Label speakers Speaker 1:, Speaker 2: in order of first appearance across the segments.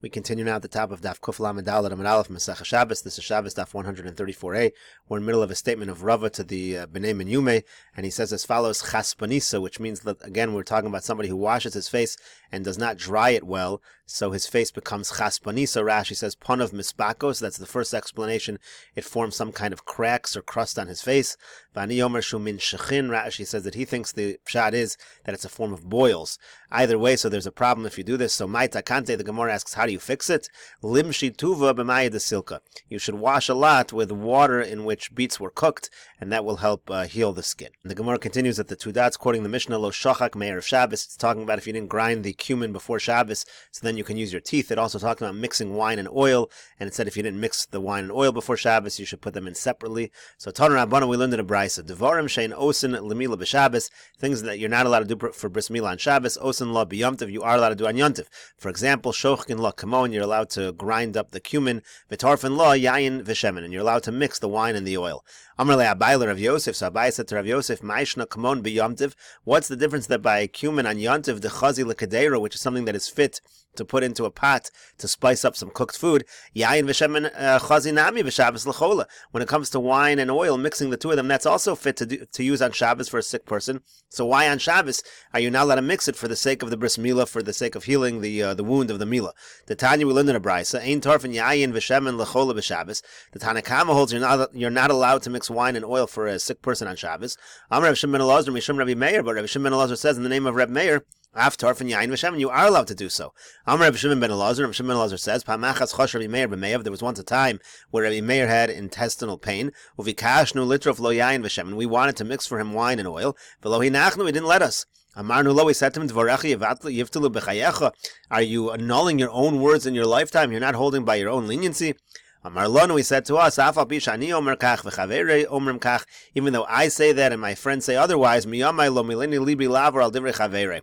Speaker 1: We continue now at the top of Daf Kuf Lamed Daled Amud Aleph Meseches Shabbos. This is Shabbos Daf 134a. We're in the middle of a statement of Rava to the Bnei Menyume, and he says as follows: Chaspanisa, which means that again we're talking about somebody who washes his face and does not dry it well, so his face becomes chaspanisa. Rashi says Ponav Mispakos. That's the first explanation. It forms some kind of cracks or crust on his face. Vani Yomer Shumin Shechin. Rashi says that he thinks the pshat is that it's a form of boils. Either way, so there's a problem if you do this. So Maita Kante, the Gemara asks, how do you fix it? Limshi tuva b'maya de silka. You should wash a lot with water in which beets were cooked, and that will help heal the skin. The Gemara continues at the two dots, quoting the Mishnah, Lo shachak me'er of Shabbos. It's talking about if you didn't grind the cumin before Shabbos, so then you can use your teeth. It also talks about mixing wine and oil, and it said if you didn't mix the wine and oil before Shabbos, you should put them in separately. So Tanur Rabbana, we learned in a brisa, Devarim shein osin lemila b'Shabbos, things that you're not allowed to do for bris milah on Shabbos, osin la b'yomtiv, you are allowed to do on yontiv. For example, shochkin la kamon, you're allowed to grind up the cumin, v'tarfin la yayin v'shemen, and you're allowed to mix the wine and the oil. Amar le Abai Rav Yosef, so Abai said to Rav Yosef, Ma'ishna kamon b'yomtiv, what's the difference that by cumin on yontiv, the chazi l'kadeira, which is something that is fit to put into a pot to spice up some cooked food, yayin v'shemen chazi nami v'Shabbos l'chola. When it comes to wine and oil, mixing the two of them, that's also fit to use on Shabbos for a sick person. So why on Shabbos are you not allowed to mix it for the sake of the bris milah, for the sake of healing the wound of the milah? The Tanya we learned in a brisa, ein tarfin yayin v'shemen l'chola b'Shabbos. The Tanakama holds you're not allowed to mix wine and oil for a sick person on Shabbos. Amar Rav Shimon ben Elazar mishum Rabbi Meir, but Rav Shimon ben Elazar says in the name of Reb Meir, after tarfin yayin v'shemen, you are allowed to do so. Amar Rav Shimon ben Elazar, Rav Shimon ben Elazar says, Pamachas chosh Rabbi Meir b'Meir. There was once a time where Rabbi Meir had intestinal pain. Uvikashnu litrof lo yayin v'shemen. We wanted to mix for him wine and oil. V'lo hinachnu, he didn't let us. Amarnu lo, we said to him, Dvorechi yivtelu b'chayecha. Are you annulling your own words in your lifetime? You're not holding by your own leniency. Amar lonu, he said to us, Afal pi shani omer kach v'chaverei omrim kach. Even though I say that and my friends say otherwise, miyamai lo mileni libri lavar al divrei chaverei.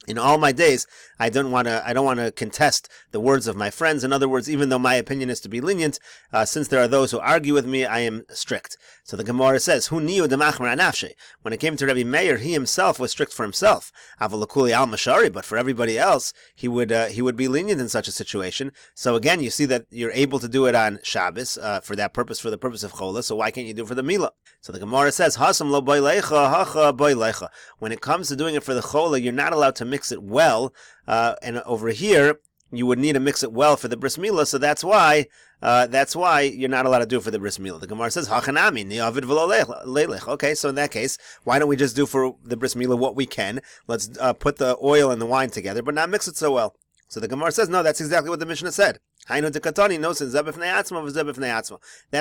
Speaker 1: In all my days, I don't want to contest the words of my friends. In other words, even though my opinion is to be lenient, since there are those who argue with me, I am strict. So the Gemara says, "Hu niu demachmer anafshe." When it came to Rabbi Meir, he himself was strict for himself. Avalakuli al mashari, but for everybody else, he would be lenient in such a situation. So again, you see that you're able to do it on Shabbos for that purpose, for the purpose of chola. So why can't you do it for the milah? So the Gemara says, "Hasam lo boilecha, hacha boilecha." When it comes to doing it for the chola, you're not allowed to mix it well, and over here you would need to mix it well for the bris milah, so that's why you're not allowed to do it for the bris milah. The Gemara says, "Hachanami ni'avid v'lo leilech." Okay, so in that case, why don't we just do for the bris milah what we can? Let's put the oil and the wine together, but not mix it so well. So the Gemara says, no, that's exactly what the Mishnah said. That's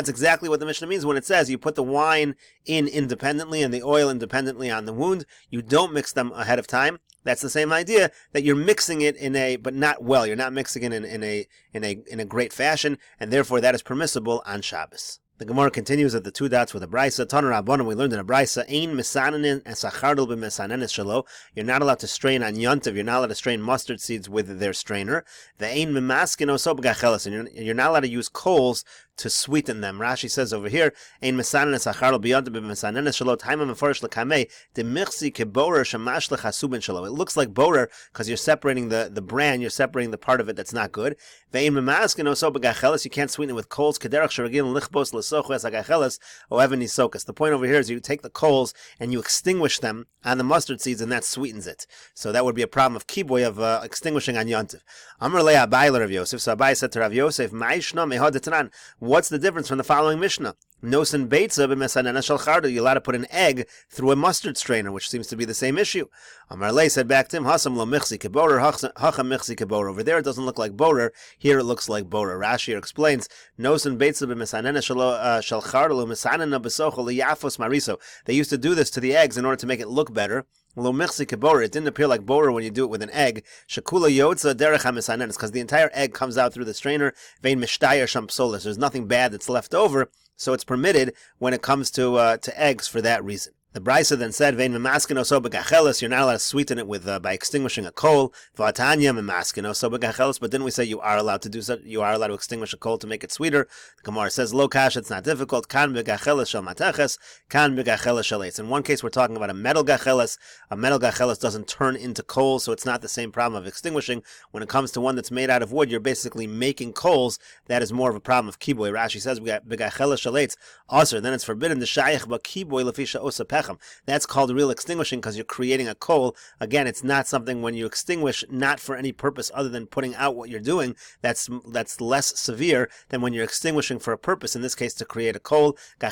Speaker 1: exactly what the Mishnah means when it says you put the wine in independently and the oil independently on the wound. You don't mix them ahead of time. That's the same idea, that you're mixing it but not well. You're not mixing it in a great fashion, and therefore that is permissible on Shabbos. The Gemara continues at the two dots with a brisa. Tanur Rabbanan, we learned in a brisa, ein mesanenin esachardel b'mesanenis shelo. You're not allowed to strain on yontiv. You're not allowed to strain mustard seeds with their strainer. The ein memaskin oso b'gacheles, and you're not allowed to use coals to sweeten them. Rashi says over here, ein mesanenin esachardel b'yontiv b'mesanenis shelo taima meforish lekamei demichsi keborer shamash lechasubin shelo. It looks like borer because you're separating the bran. You're separating the part of it that's not good. Ve'ein memaskin oso b'gacheles. You can't sweeten it with coals. Kederach sheragil lichbos les. The point over here is you take the coals and you extinguish them on the mustard seeds, and that sweetens it. So that would be a problem of kiboy, of extinguishing on yontiv. Amar le Abai Rav Yosef. So Abai said to Rav Yosef, what's the difference from the following Mishnah? Nosen beitza b'mesanena shel charda. You're allowed to put an egg through a mustard strainer, which seems to be the same issue. Amar le said back to him, Hasam lo michsi keborer, hacha michsi keborer. Over there it doesn't look like borer. Here it looks like borer. Rashi explains, Nosen beitza b'mesanena shel charda lo mesanena b'socho liyafos mariso. They used to do this to the eggs in order to make it look better. Lo michsi keborer. It didn't appear like borer when you do it with an egg. Shekula yotza derech hamisanenes, because the entire egg comes out through the strainer. Vein mishtayar sham psolis. There's nothing bad that's left over. So it's permitted when it comes to eggs for that reason. The Brisa then said, "Vein memaskino so begachelis." You're not allowed to sweeten it with by extinguishing a coal. V'atanya memaskino so begachelis. But didn't we say you are allowed to do so? You are allowed to extinguish a coal to make it sweeter. The Gemara says, "Lo kash, it's not difficult." Kan begachelis shel mateches, kan begachelis shel eitz. In one case, we're talking about a metal gachelis. A metal gachelis doesn't turn into coal, so it's not the same problem of extinguishing. When it comes to one that's made out of wood, you're basically making coals. That is more of a problem of kiboy. Rashi says, "Begachelis shel eitz." Also, then it's forbidden to shayich ba kiboy lefisha osa pechem. That's called real extinguishing because you're creating a coal. Again, it's not something when you extinguish not for any purpose other than putting out what you're doing. That's less severe than when you're extinguishing for a purpose, in this case to create a coal. When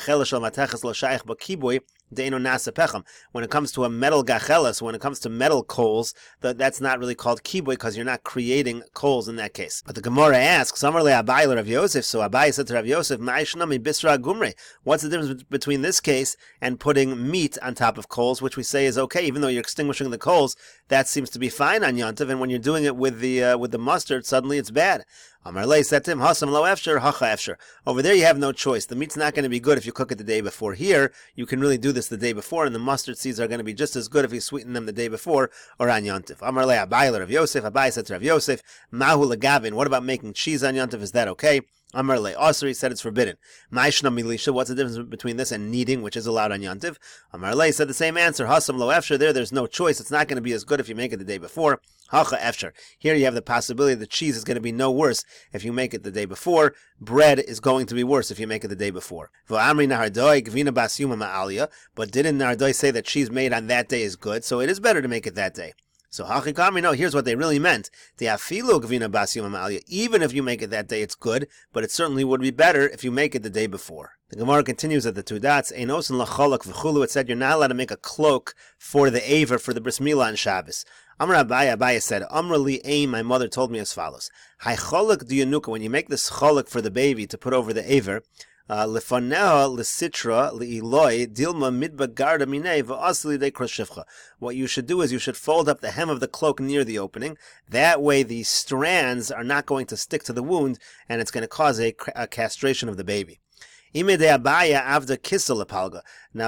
Speaker 1: it comes to a metal gachelis, when it comes to metal coals, that's not really called kiboy because you're not creating coals in that case. But the Gemara asks, Amarle Abai Rav Yosef. So Abai said to Rav Yosef, Ma'ishnami bisra gumre. What's the difference between this case and putting meat on top of coals, which we say is okay, even though you're extinguishing the coals? That seems to be fine on Yontiv, and when you're doing it with the mustard, suddenly it's bad. Amarle said to him, Hasam lo efsher, hacha efsher. Over there you have no choice. The meat's not going to be good if you cook it the day before. Here, you can really do this the day before, and the mustard seeds are going to be just as good if you sweeten them the day before or on Yontif. Amarle Abai Rav Yosef. Abai said to Rav Yosef, Mahu legavin. What about making cheese on Yontif? Is that okay? Amarle Osir, he said it's forbidden. Ma'ishna milisha, what's the difference between this and kneading, which is allowed on Yontif? Amarle said the same answer. Hasam lo efsher, there's no choice. It's not going to be as good if you make it the day before. Hacha efsher. Here you have the possibility the cheese is going to be no worse if you make it the day before. Bread is going to be worse if you make it the day before. V'amri nahardoi gvina bas yuma ma'alia. But didn't nahardoi say that cheese made on that day is good? So it is better to make it that day. So hachikami, no, here's what they really meant. The afilu gvina bas yuma ma'alia. Even if you make it that day, it's good, but it certainly would be better if you make it the day before. The Gemara continues at the two dots. Einosin lacholak v'chulu. It said you're not allowed to make a cloak for the aver for the bris milah on Shabbos. Amar Abaya said, Amra li aim, my mother told me as follows. Hay cholak diyanuka, when you make this cholak for the baby to put over the aver, lefaneha lesitra leiloi dilma midba garda minei va'asli de krashivcha. What you should do is you should fold up the hem of the cloak near the opening. That way the strands are not going to stick to the wound, and it's going to cause a castration of the baby. Now,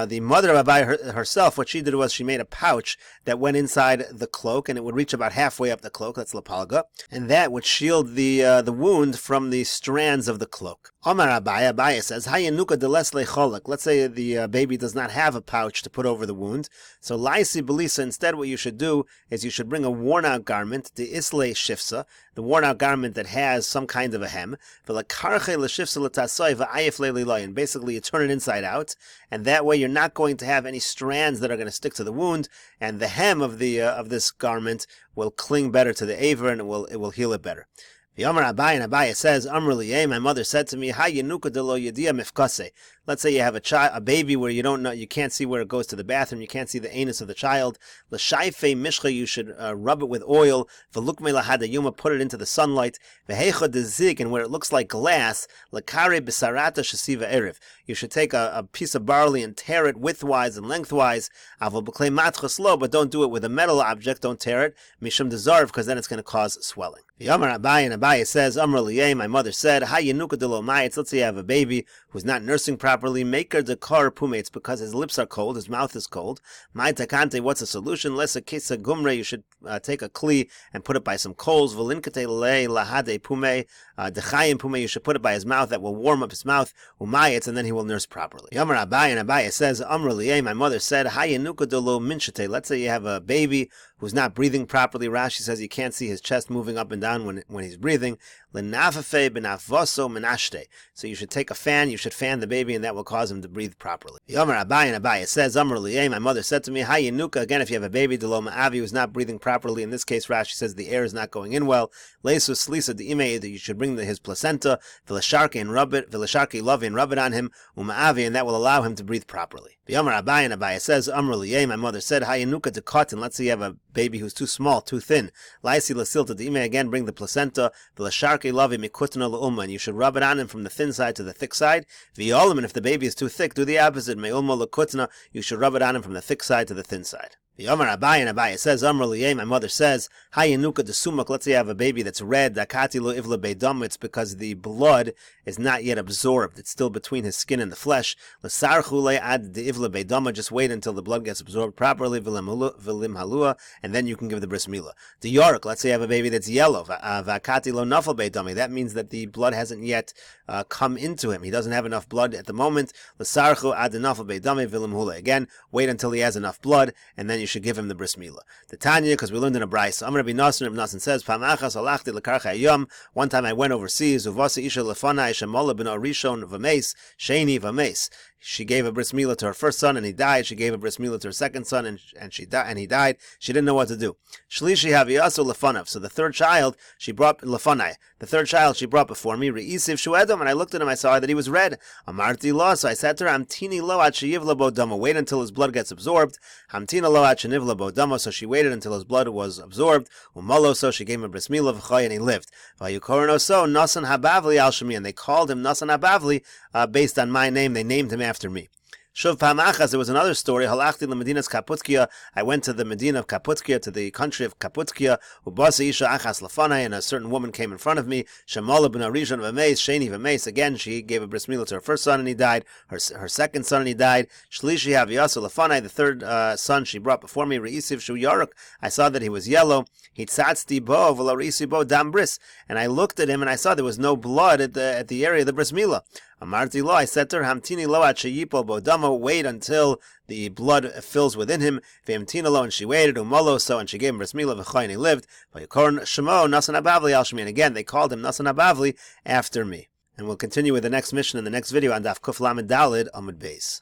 Speaker 1: the mother of Abai herself, what she did was she made a pouch that went inside the cloak, and it would reach about halfway up the cloak. That's lapalga, and that would shield the wound from the strands of the cloak. Omar Abai says, "Hayanuka deles lecholak." Let's say the baby does not have a pouch to put over the wound. So laisi belisa. Instead, what you should do is you should bring a worn-out garment, the isle shifsa, the worn-out garment that has some kind of a hem, and basically you turn it inside out, and that way you're not going to have any strands that are going to stick to the wound, and the hem of this garment will cling better to the aver, and it will heal it better. The Amar Abai, and Abai says, Amr liyeh, my mother said to me, Ha yenuka de lo yedia mifkase. Let's say you have a baby where you don't know, you can't see where it goes to the bathroom, you can't see the anus of the child. L'shayfe mishcha, you should rub it with oil. V'lukme lahadayuma, put it into the sunlight. V'hecha dezik, and where it looks like glass, l'kare b'sarata shesiva erev. You should take a piece of barley and tear it widthwise and lengthwise. Avol b'klei matchas lo, but don't do it with a metal object, don't tear it. Mishum dezarv, because then it's going to cause swelling. The Amar Abai, and Abai says, Amr liyeh, my mother said, Ha yenuka de lo mayitz. Let's say you have a baby who's not nursing properly, make her dekar pumates, because his lips are cold, his mouth is cold. Mai takante, what's the solution? Lesa kesa gumre, you should take a kli and put it by some coals. Velinkate le lahade pume, dechayim pume, you should put it by his mouth, that will warm up his mouth, umayitz, and then he will nurse properly. Yamar Abai, and Abai says, Amr liyeh, my mother said, Ha yenuka de lo minchate. Let's say you have a baby who's not breathing properly. Rashi says you can't see his chest moving up and down when he's breathing. L'nafefe b'nafvoso menashte. So you should take a fan, you should fan the baby, and that will cause him to breathe properly. Yomer Abai, and Abai says, Amr liyeh, my mother said to me, Ha yenuka, again, if you have a baby, de lo ma'avi, who's not breathing properly, in this case, Rashi says the air is not going in well. Leisus slisa de'imei, that you should bring his placenta, v'lasharke and rub it, v'lasharke love and rub it on him, uma'avi, and that will allow him to breathe properly. Yomer Abai, and Abai says, Amr liyeh, my mother said, Ha yenuka de cotton. Let's say you have a baby who's too small, too thin. Laisi lasilta de'imei, again, bring the placenta, v'lasharke love mikutna le'ulma, and you should rub it on him from the thin side to the thick side. V'yolim, and if the baby is too thick, do the opposite. Me'ulma lekutna, you should rub it on him from the thick side to the thin side. The Amar Abai, and Abai says, Amar Liyeh, my mother says, Hayanuka de Sumak, let's say I have a baby that's red, Dakati lo ivla beidam, it's because the blood is not yet absorbed. It's still between his skin and the flesh. L'sarchu le ad de ivla beidama, just wait until the blood gets absorbed properly, v'lim halua, and then you can give the bris milah. The York, let's say I have a baby that's yellow, Vakati lo nafal beidami, that means that the blood hasn't yet come into him. He doesn't have enough blood at the moment. L'sarchu ad de nafal beidami, v'lim hula. Again, wait until he has enough blood, and then you should give him the bris milah. The Tanya, because we learned in a brayso. Amar Rabbi Nassan, Rabbi Nassan says, Pamachas alachti lekarcha hayom. One time I went overseas. Uvasa isha lefanai shemola ben arishon v'meis sheni v'meis. She gave a bris milah to her first son and he died. She gave a bris milah to her second son and he died. She didn't know what to do. Shlishi haviyasu lefanav. So the third child she brought lefanai. The third child she brought before me. Reisiv shuedom, and I looked at him. I saw that he was red. Amarti lo. So I said to her, Amtini lo ad sheyivla bodama. Wait until his blood gets absorbed. Hamtina lo ad shenivla bodama. So she waited until his blood was absorbed. Umalo. So she gave him a bris milah v'choy, and he lived. Vayukorno so Nasan habavli al shemi, and they called him Nasan habavli based on my name. They named him after me. Shuv Pamachas, there was another story. Halachti lemedinas Kaputkia. I went to the Medina of Kaputkia, to the country of Kaputkia. Ubasa isha achas lafanai, and a certain woman came in front of me. Shemola ben arishon v'meis, sheni v'meis. Again, she gave a bris milah to her first son and he died. Her second son and he died. Shlishi haviyasu lafanai. The third son she brought before me. Reisiv shu yaruk. I saw that he was yellow. Hitzatzti bo v'lo reisi bo dam bris. And I looked at him and I saw there was no blood at the area of the bris milah. Amarti lo, I said to her, Hamtini lo at sheyipo bodamo, wait until the blood fills within him. V'hamtina lo, and she waited. Umalo so, and she gave him bris milah v'choy, and he lived. V'yikor shemo Nasan habavli al shemi, and again they called him Nasan habavli after me. And we'll continue with the next mission in the next video on Daf Kuf Lamed Dalid Amud Beis.